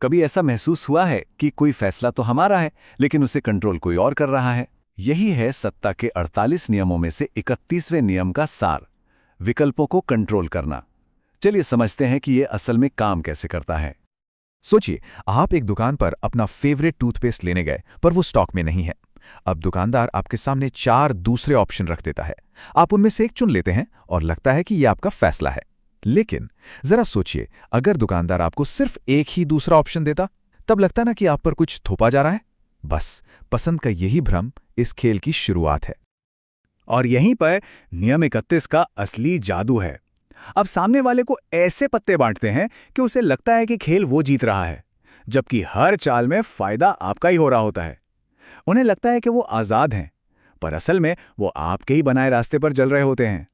कभी ऐसा महसूस हुआ है कि कोई फैसला तो हमारा है, लेकिन उसे कंट्रोल कोई और कर रहा है? यही है सत्ता के 48 नियमों में से 31वें नियम का सार, विकल्पों को कंट्रोल करना। चलिए समझते हैं कि ये असल में काम कैसे करता है। सोचिए, आप एक दुकान पर अपना फेवरेट टूथपेस्ट लेने गए, पर वो स्टॉक में नहीं है। अब दुकानदार आपके सामने 4 दूसरे ऑप्शन रख देता है। आप उनमें से एक चुन लेते हैं और लगता है कि यह आपका फैसला है। लेकिन जरा सोचिए, अगर दुकानदार आपको सिर्फ एक ही दूसरा ऑप्शन देता, तब लगता ना कि आप पर कुछ थोपा जा रहा है। बस पसंद का यही भ्रम इस खेल की शुरुआत है। और यहीं पर नियम 31 का असली जादू है। अब सामने वाले को ऐसे पत्ते बांटते हैं कि उसे लगता है कि खेल वो जीत रहा है, जबकि हर चाल में फायदा आपका ही हो रहा होता है। उन्हें लगता है कि वो आजाद हैं, पर असल में वो आपके ही बनाए रास्ते पर चल रहे होते हैं।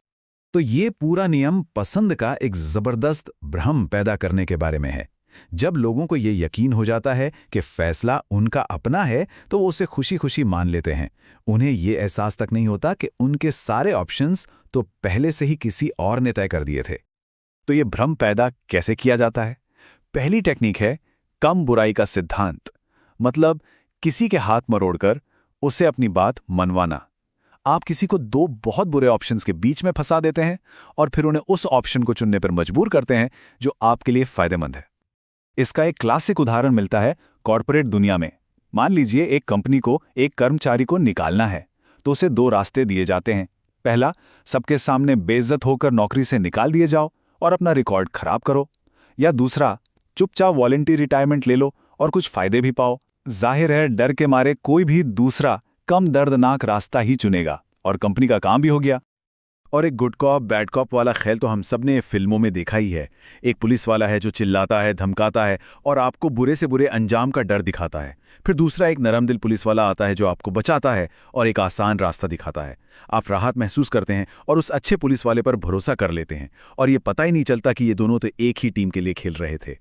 तो ये पूरा नियम पसंद का एक जबरदस्त भ्रम पैदा करने के बारे में है। जब लोगों को ये यकीन हो जाता है कि फैसला उनका अपना है, तो वो उसे खुशी खुशी मान लेते हैं। उन्हें ये एहसास तक नहीं होता कि उनके सारे ऑप्शंस तो पहले से ही किसी और ने तय कर दिए थे। तो ये भ्रम पैदा कैसे किया जाता है? पहली टेक्निक है कम बुराई का सिद्धांत। मतलब किसी के हाथ मरोड़कर उसे अपनी बात मनवाना। आप किसी को 2 बहुत बुरे ऑप्शंस के बीच में फंसा देते हैं और फिर उन्हें उस ऑप्शन को चुनने पर मजबूर करते हैं जो आपके लिए फायदेमंद है। इसका एक क्लासिक उदाहरण मिलता है कॉर्पोरेट दुनिया में। मान लीजिए एक कंपनी को एक कर्मचारी को निकालना है, तो उसे 2 रास्ते दिए जाते हैं। पहला, सबके सामने बेइज्जत होकर नौकरी से निकाल दिए जाओ और अपना रिकॉर्ड खराब करो। या दूसरा, चुपचाप वॉलंटरी रिटायरमेंट ले लो और कुछ फायदे भी पाओ। जाहिर है डर के मारे कोई भी दूसरा कम दर्दनाक रास्ता ही चुनेगा और कंपनी का काम भी हो गया। और एक गुड कॉप बैड कॉप वाला खेल तो हम सब ने फिल्मों में देखा ही है। एक पुलिस वाला है जो चिल्लाता है, धमकाता है और आपको बुरे से बुरे अंजाम का डर दिखाता है। फिर दूसरा एक नरम दिल पुलिस वाला आता है जो आपको बचाता है और एक आसान रास्ता दिखाता है। आप राहत महसूस करते हैं और उस अच्छे पुलिस वाले पर भरोसा कर लेते हैं, और ये पता ही नहीं चलता कि ये दोनों तो एक ही टीम के लिए खेल रहे थे।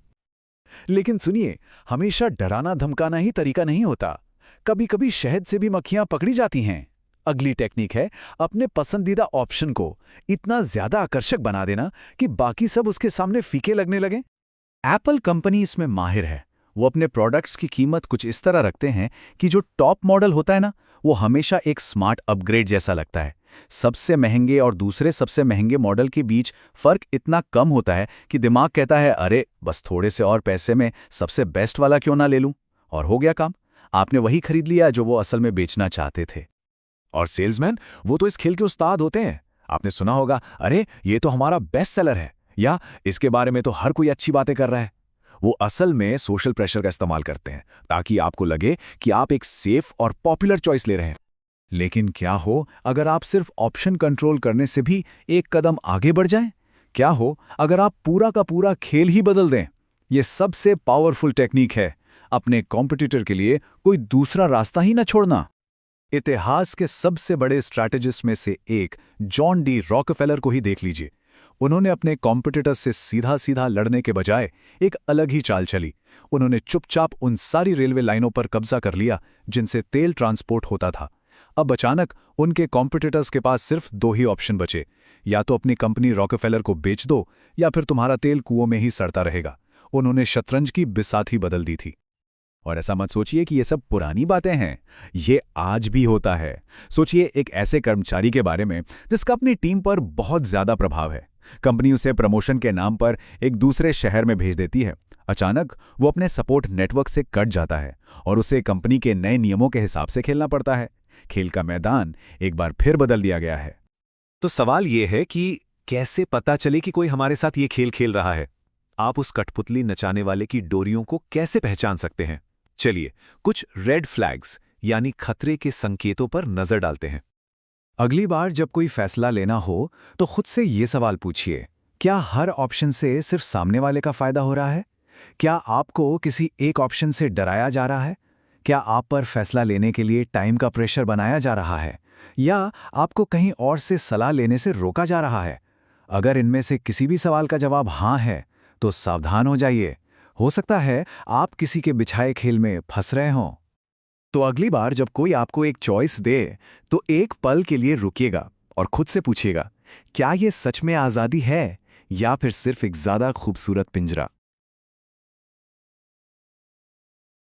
लेकिन सुनिए, हमेशा डराना धमकाना ही तरीका नहीं होता। कभी कभी शहद से भी मक्खियां पकड़ी जाती हैं। अगली टेक्निक है अपने पसंदीदा ऑप्शन को इतना ज्यादा आकर्षक बना देना कि बाकी सब उसके सामने फीके लगने लगे। एप्पल कंपनी इसमें माहिर है। वो अपने प्रोडक्ट्स की कीमत कुछ इस तरह रखते हैं कि जो टॉप मॉडल होता है ना, वो हमेशा एक स्मार्ट अपग्रेड जैसा लगता है। सबसे महंगे और दूसरे सबसे महंगे मॉडल के बीच फर्क इतना कम होता है कि दिमाग कहता है, अरे बस थोड़े से और पैसे में सबसे बेस्ट वाला क्यों ना ले लूं, और हो गया काम। आपने वही खरीद लिया जो वो असल में बेचना चाहते थे। और सेल्समैन, वो तो इस खेल के उस्ताद होते हैं। आपने सुना होगा, अरे ये तो हमारा बेस्ट सेलर है, या इसके बारे में तो हर कोई अच्छी बातें कर रहा है। वो असल में सोशल प्रेशर का इस्तेमाल करते हैं ताकि आपको लगे कि आप एक सेफ और पॉपुलर चॉइस ले रहे हैं। लेकिन क्या हो अगर आप सिर्फ ऑप्शन कंट्रोल करने से भी एक कदम आगे बढ़ जाएं? क्या हो अगर आप पूरा का पूरा खेल ही बदल दें? ये सबसे पावरफुल टेक्निक है, अपने कॉम्पिटिटर के लिए कोई दूसरा रास्ता ही न छोड़ना। इतिहास के सबसे बड़े स्ट्रैटेजिस्ट में से एक जॉन डी रॉकफेलर को ही देख लीजिए। उन्होंने अपने कॉम्पिटिटर से सीधा सीधा लड़ने के बजाय एक अलग ही चाल चली। उन्होंने चुपचाप उन सारी रेलवे लाइनों पर कब्जा कर लिया जिनसे तेल ट्रांसपोर्ट होता था। अब अचानक उनके कॉम्पिटिटर्स के पास सिर्फ 2 ही ऑप्शन बचे, या तो अपनी कंपनी रॉकफेलर को बेच दो या फिर तुम्हारा तेल कुओं में ही सड़ता रहेगा। उन्होंने शतरंज की बिसात ही बदल दी थी। और ऐसा मत सोचिए कि ये सब पुरानी बातें हैं, ये आज भी होता है। सोचिए एक ऐसे कर्मचारी के बारे में जिसका अपनी टीम पर बहुत ज्यादा प्रभाव है। कंपनी उसे प्रमोशन के नाम पर एक दूसरे शहर में भेज देती है। अचानक वो अपने सपोर्ट नेटवर्क से कट जाता है और उसे कंपनी के नए नियमों के हिसाब से खेलना पड़ता है। खेल का मैदान एक बार फिर बदल दिया गया है। तो सवाल ये है कि कैसे पता चले कि कोई हमारे साथ ये खेल खेल रहा है? आप उस कठपुतली नचाने वाले की डोरियों को कैसे पहचान सकते हैं? चलिए कुछ रेड फ्लैग्स यानी खतरे के संकेतों पर नजर डालते हैं। अगली बार जब कोई फैसला लेना हो तो खुद से ये सवाल पूछिए, क्या हर ऑप्शन से सिर्फ सामने वाले का फायदा हो रहा है? क्या आपको किसी एक ऑप्शन से डराया जा रहा है? क्या आप पर फैसला लेने के लिए टाइम का प्रेशर बनाया जा रहा है, या आपको कहीं और से सलाह लेने से रोका जा रहा है? अगर इनमें से किसी भी सवाल का जवाब हाँ है तो सावधान हो जाइए। हो सकता है आप किसी के बिछाए खेल में फंस रहे हों। तो अगली बार जब कोई आपको एक चॉइस दे तो एक पल के लिए रुकिएगा और खुद से पूछिएगा, क्या ये सच में आज़ादी है या फिर सिर्फ एक ज़्यादा खूबसूरत पिंजरा?